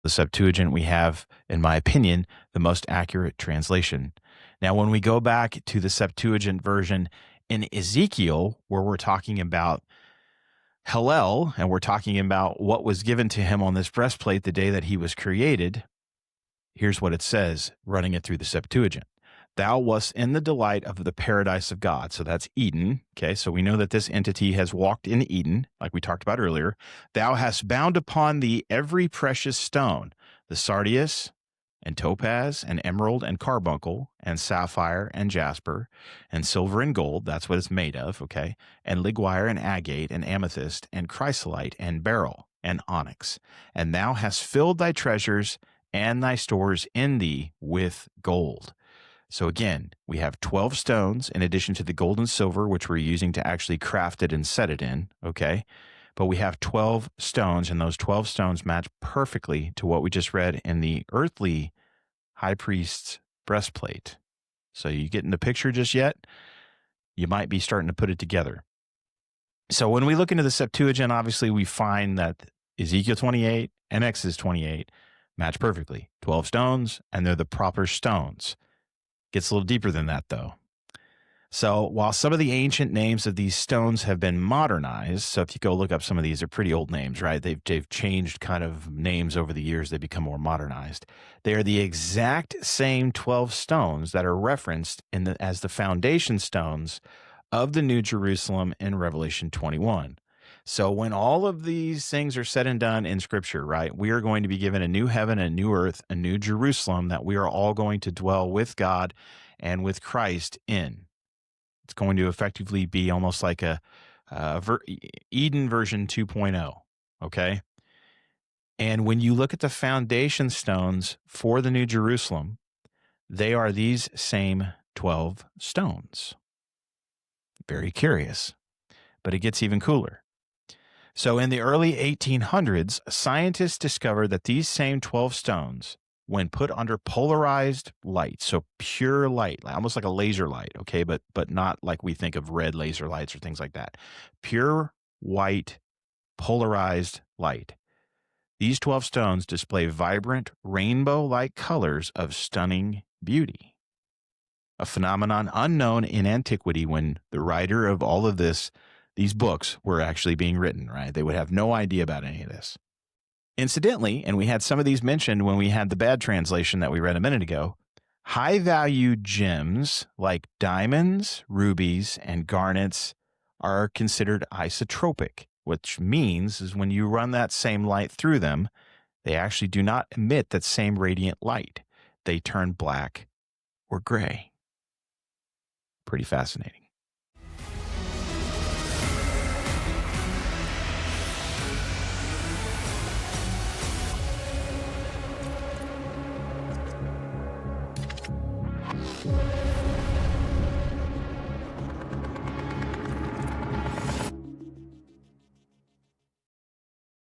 The Septuagint, we have, in my opinion, the most accurate translation. Now, when we go back to the Septuagint version in Ezekiel, where we're talking about Hallel, and we're talking about what was given to him on this breastplate the day that he was created, here's what it says, running it through the Septuagint. Thou wast in the delight of the paradise of God. So that's Eden. Okay, so we know that this entity has walked in Eden, like we talked about earlier. Thou hast bound upon thee every precious stone, the sardius and topaz and emerald and carbuncle and sapphire and jasper and silver and gold. That's what it's made of, okay? And ligwire and agate and amethyst and chrysolite and beryl and onyx. And thou hast filled thy treasures and thy stores in thee with gold. So again, we have 12 stones in addition to the gold and silver, which we're using to actually craft it and set it in, okay? But we have 12 stones, and those 12 stones match perfectly to what we just read in the earthly high priest's breastplate. So you getting the picture just yet? You might be starting to put it together. So when we look into the Septuagint, obviously we find that Ezekiel 28 and Exodus 28 match perfectly. 12 stones, and they're the proper stones. Gets a little deeper than that, though. So while some of the ancient names of these stones have been modernized, so if you go look up some of these, they're pretty old names, right? They've changed kind of names over the years. They become more modernized. They are the exact same 12 stones that are referenced as the foundation stones of the New Jerusalem in Revelation 21. So when all of these things are said and done in Scripture, right, we are going to be given a new heaven, a new earth, a new Jerusalem that we are all going to dwell with God and with Christ in. It's going to effectively be almost like a Eden version 2.0, okay? And when you look at the foundation stones for the New Jerusalem, they are these same 12 stones. Very curious, but it gets even cooler. So in the early 1800s, scientists discovered that these same 12 stones, when put under polarized light, so pure light, almost like a laser light, okay, but not like we think of red laser lights or things like that. Pure white polarized light. These 12 stones display vibrant rainbow-like colors of stunning beauty. A phenomenon unknown in antiquity when the writer of all of these books were actually being written, right? They would have no idea about any of this. Incidentally, and we had some of these mentioned when we had the bad translation that we read a minute ago, high-value gems like diamonds, rubies, and garnets are considered isotropic, which means is when you run that same light through them, they actually do not emit that same radiant light. They turn black or gray. Pretty fascinating.